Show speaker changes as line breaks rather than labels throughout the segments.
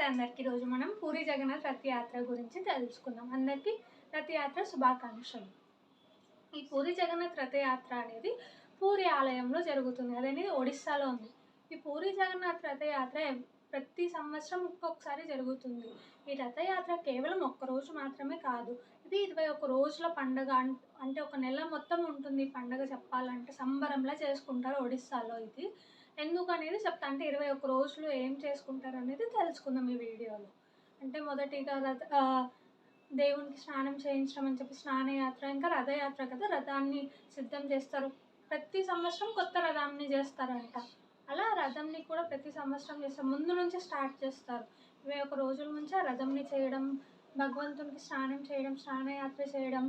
అందరికీ రోజు మనం పూరి జగన్నాథ్ రథయాత్ర గురించి తెలుసుకుందాం. అందరికీ రథయాత్ర శుభాకాంక్షలు. ఈ పూరి జగన్నాథ్ రథయాత్ర అనేది పూరి ఆలయంలో జరుగుతుంది. అదనేది ఒడిస్సాలో ఉంది. ఈ పూరి జగన్నాథ్ రథయాత్ర ప్రతి సంవత్సరం ఒక్కొక్కసారి జరుగుతుంది. ఈ రథయాత్ర కేవలం ఒక్కరోజు మాత్రమే కాదు, ఇది 21 రోజుల పండుగ. అంటే ఒక నెల మొత్తం ఉంటుంది పండుగ. చెప్పాలంటే సంబరంలా చేసుకుంటారు ఒడిస్సాలో. ఇది ఎందుకనేది చెప్తా. అంటే 21 రోజులు ఏం చేసుకుంటారు అనేది తెలుసుకుందాం ఈ వీడియోలో. అంటే మొదటిగా దేవునికి స్నానం చేయించడం అని చెప్పి స్నానయాత్ర, ఇంకా రథయాత్ర కదా, రథాన్ని సిద్ధం చేస్తారు. ప్రతి సంవత్సరం కొత్త రథాన్ని చేస్తారంట. అలా రథంని కూడా ప్రతి సంవత్సరం చేస్తారు. ముందు నుంచి స్టార్ట్ చేస్తారు. 21 రోజుల నుంచి ఆ రథంని చేయడం, భగవంతునికి స్నానం చేయడం, స్నానయాత్ర చేయడం,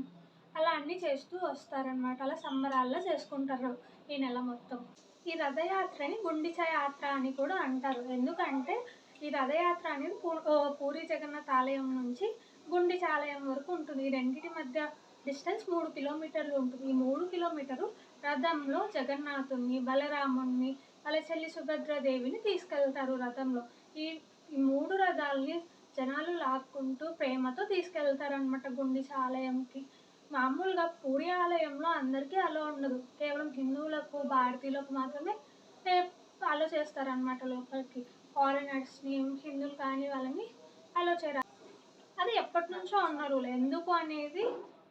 అలా అన్నీ చేస్తూ వస్తారనమాట. అలా సంబరాల్లో చేసుకుంటారు ఈ నెల మొత్తం. ఈ రథయాత్రని గుండిచ యాత్ర అని కూడా అంటారు. ఎందుకంటే ఈ రథయాత్ర అనేది పూరి జగన్నాథ్ ఆలయం నుంచి గుండిచ ఆలయం వరకు ఉంటుంది. ఈ రెండింటి మధ్య డిస్టెన్స్ 3 కిలోమీటర్లు ఉంటుంది. ఈ 3 కిలోమీటర్లు రథంలో జగన్నాథుని, బలరాముని, వాళ్ళ చెల్లి సుభద్రాదేవిని తీసుకెళ్తారు రథంలో. ఈ 3 రథాలని జనాలు లాక్కుంటూ ప్రేమతో తీసుకెళ్తారనమాట గుండిచ ఆలయంకి. మామూలుగా పూరి ఆలయంలో అందరికీ అలో ఉండదు. కేవలం హిందువులకు, భారతీయులకు మాత్రమే అలో చేస్తారనమాట లోపలికి. ఫారినర్స్ని, హిందువులు కానీ వాళ్ళని అలో చేయరు. అది ఎప్పటి నుంచో ఉన్న రూల్. ఎందుకు అనేది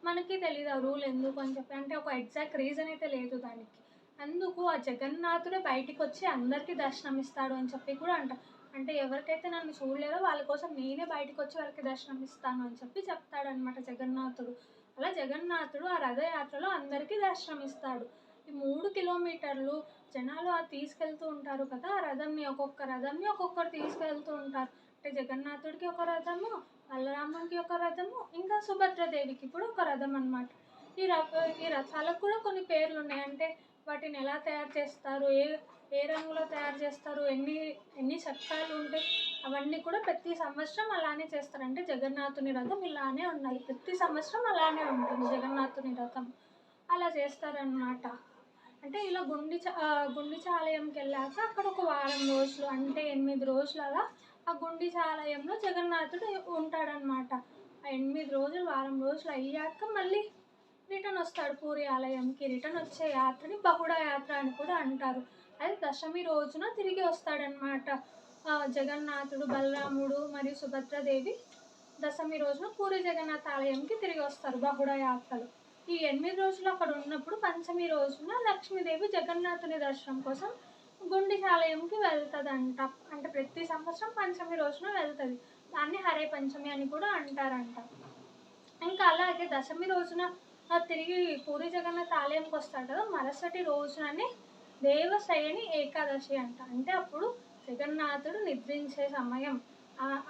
మనకి తెలియదు ఆ రూల్ ఎందుకు అని చెప్పి. అంటే ఒక ఎగ్జాక్ట్ రీజన్ అయితే లేదు దానికి. అందుకు ఆ జగన్నాథుడే బయటికి వచ్చి అందరికీ దర్శనం ఇస్తాడు అని చెప్పి కూడా అంటారు. అంటే ఎవరికైతే నన్ను చూడలేదో వాళ్ళ కోసం నేనే బయటకు వచ్చి వాళ్ళకి దర్శనం ఇస్తాను అని చెప్పి చెప్తాడనమాట జగన్నాథుడు. అలా జగన్నాథుడు ఆ రథయాత్రలో అందరికీ దర్శనం ఇస్తాడు. ఈ 3 కిలోమీటర్లు జనాలు తీసుకెళ్తూ ఉంటారు కదా, ఆ రథంని, ఒక్కొక్క రథంని ఒక్కొక్కరు తీసుకెళ్తూ ఉంటారు. అంటే జగన్నాథుడికి ఒక రథము, బలరాముడికి ఒక రథము, ఇంకా సుభద్రాదేవికి కూడా ఒక రథం అనమాట. ఈ రథాలకు కూడా కొన్ని పేర్లు ఉన్నాయి. అంటే వాటిని ఎలా తయారు చేస్తారు, ఏ రంగులో తయారు చేస్తారు, ఎన్ని చక్రాలు ఉంటాయి, అవన్నీ కూడా ప్రతి సంవత్సరం అలానే చేస్తారు. అంటే జగన్నాథుని రథం ఇలానే ఉన్నాయి, ప్రతి సంవత్సరం అలానే ఉంటుంది జగన్నాథుని రథం. అలా చేస్తారనమాట. అంటే ఇలా గుండిచ ఆలయంకి వెళ్ళాక అక్కడ ఒక వారం రోజులు, అంటే 8 రోజులు అలా ఆ గుండిచ ఆలయంలో జగన్నాథుడు ఉంటాడనమాట. ఆ 8 రోజులు, వారం రోజులు అయ్యాక మళ్ళీ రిటర్న్ వస్తాడు పూరి ఆలయంకి. రిటర్న్ వచ్చే యాత్రని బహుళ యాత్ర అని కూడా అంటారు. అది దశమి రోజున తిరిగి వస్తాడనమాట. జగన్నాథుడు, బలరాముడు మరియు సుభద్రాదేవి దశమి రోజున పూరి జగన్నాథ్ ఆలయంకి తిరిగి వస్తారు బహుళ యాత్రలు. ఈ 8 రోజులు అక్కడ ఉన్నప్పుడు పంచమి రోజున లక్ష్మీదేవి జగన్నాథుని దర్శనం కోసం గుండిచ ఆలయంకి వెళ్తుందంట. అంటే ప్రతి సంవత్సరం పంచమి రోజున వెళ్తుంది. దాన్ని హరే పంచమి అని కూడా అంటారంట. ఇంకా అలాగే దశమి రోజున తిరిగి పూరి జగన్నాథ్ ఆలయంకి వస్తాడు కదా, మరుసటి రోజుననే దేవశయని ఏకాదశి అంట. అంటే అప్పుడు జగన్నాథుడు నిద్రించే సమయం.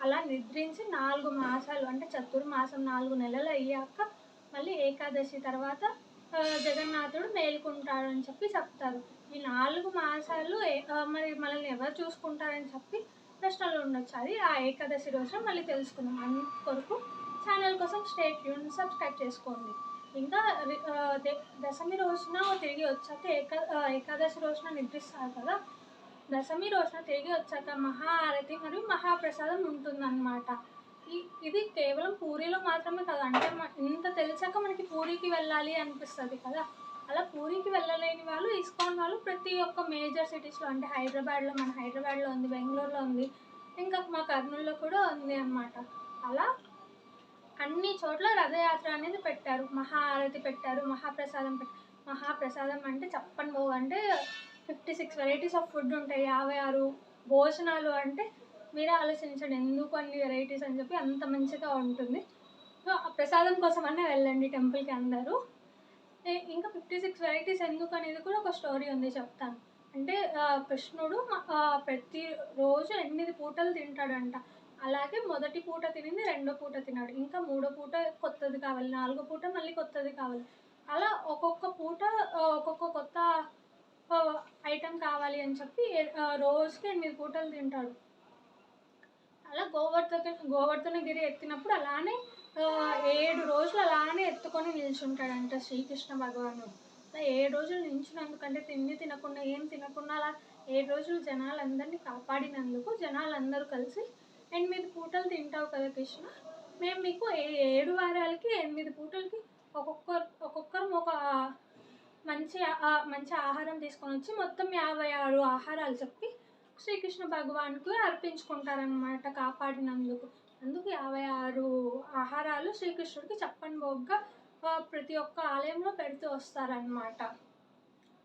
అలా నిద్రించి 4 మాసాలు, అంటే చతుర్మాసం 4 నెలలు అయ్యాక మళ్ళీ ఏకాదశి తర్వాత జగన్నాథుడు మేలుకుంటాడు అని చెప్పి చెప్తారు. ఈ 4 మాసాలు మరి మనల్ని ఎవరు చూసుకుంటారని చెప్పి ప్రశ్నలు ఉండొచ్చు. అది ఆ ఏకాదశి రోజున మళ్ళీ తెలుసుకుందాం. అందుకొరకు ఛానల్ కోసం స్టే ట్యూన్, సబ్స్క్రైబ్ చేసుకోండి. ఇంకా దశమి రోజున తిరిగి వచ్చాక ఏకాదశి రోజున నిద్రిస్తారు కదా, దశమి రోజున తిరిగి వచ్చాక మహాఆరతి మరియు మహాప్రసాదం ఉంటుందన్నమాట. ఇది కేవలం పూరిలో మాత్రమే కదా. అంటే ఇంత తెలిసాక మనకి పూరికి వెళ్ళాలి అనిపిస్తుంది కదా. అలా పూరికి వెళ్ళలేని వాళ్ళు, ఇస్కాన్ వాళ్ళు ప్రతి ఒక్క మేజర్ సిటీస్లో, అంటే మన హైదరాబాద్లో ఉంది, బెంగళూరులో ఉంది, ఇంకా మా కర్నూలులో కూడా ఉంది అన్నమాట. అలా అన్ని చోట్ల రథయాత్ర అనేది పెట్టారు. మహాఆరతి పెట్టారు, మహాప్రసాదం అంటే చెప్పని పోవు. అంటే 56 వెరైటీస్ ఆఫ్ ఫుడ్ ఉంటాయి, 56 భోజనాలు. అంటే మీరే ఆలోచించండి ఎందుకు అన్ని వెరైటీస్ అని చెప్పి, అంత మంచిగా ఉంటుంది. సో ఆ ప్రసాదం కోసం అనే వెళ్ళండి టెంపుల్కి అందరూ. ఇంకా 56 వెరైటీస్ ఎందుకు అనేది కూడా ఒక స్టోరీ ఉంది, చెప్తాను. అంటే కృష్ణుడు ప్రతి రోజు 8 పూటలు తింటాడంట. అలాగే మొదటి పూట తినింది రెండో పూట తిన్నాడు, ఇంకా 3వ పూట కొత్తది కావాలి, 4వ పూట మళ్ళీ కొత్తది కావాలి. అలా ఒక్కొక్క పూట ఒక్కొక్క కొత్త ఐటెం కావాలి అని చెప్పి రోజుకి 8 పూటలు తింటాడు. అలా గోవర్ధనగిరి ఎత్తినప్పుడు అలానే 7 రోజులు అలానే ఎత్తుకొని నిల్చుంటాడంట శ్రీకృష్ణ భగవానుడు. అలా 7 రోజులు నిల్చున్నందుకంటే తినకుండా ఏం తినకుండా అలా 7 రోజులు జనాలందరినీ కాపాడినందుకు జనాలందరూ కలిసి 8 పూటలు తింటావు కదా కృష్ణ, మేము మీకు 7 వారాలకి 8 పూటలకి ఒక్కొక్కరు ఒక మంచి ఆహారం తీసుకొని వచ్చి మొత్తం 56 ఆహారాలు చెప్పి శ్రీకృష్ణ భగవాన్కు అర్పించుకుంటారనమాట కాపాడినందుకు. అందుకు 56 ఆహారాలు శ్రీకృష్ణుడికి చెప్పని భోగ్గా ప్రతి ఒక్క ఆలయంలో పెడుతూ వస్తారనమాట.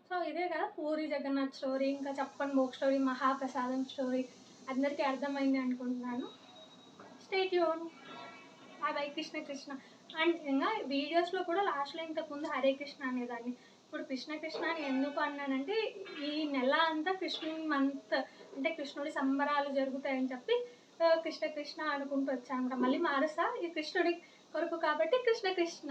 సో ఇదే కదా పూరి జగన్నాథ్ స్టోరీ, ఇంకా చెప్పని భోగ్ స్టోరీ, మహాప్రసాదం స్టోరీ. అందరికీ అర్థమైంది అనుకుంటున్నాను. Stay tune. Bye. Krishna Krishna. And ఇంకా వీడియోస్లో కూడా లాస్ట్లో ఇంతకుముందు హరే కృష్ణ అనేదాన్ని, ఇప్పుడు కృష్ణ కృష్ణ అని ఎందుకు అన్నానంటే ఈ నెల అంతా కృష్ణుని మంత్, అంటే కృష్ణుడి సంబరాలు జరుగుతాయని చెప్పి కృష్ణ కృష్ణ అనుకుంటూ వచ్చాను అనమాట. మళ్ళీ మారుస్తా, ఈ కృష్ణుడి కొరకు కాబట్టి కృష్ణ కృష్ణ.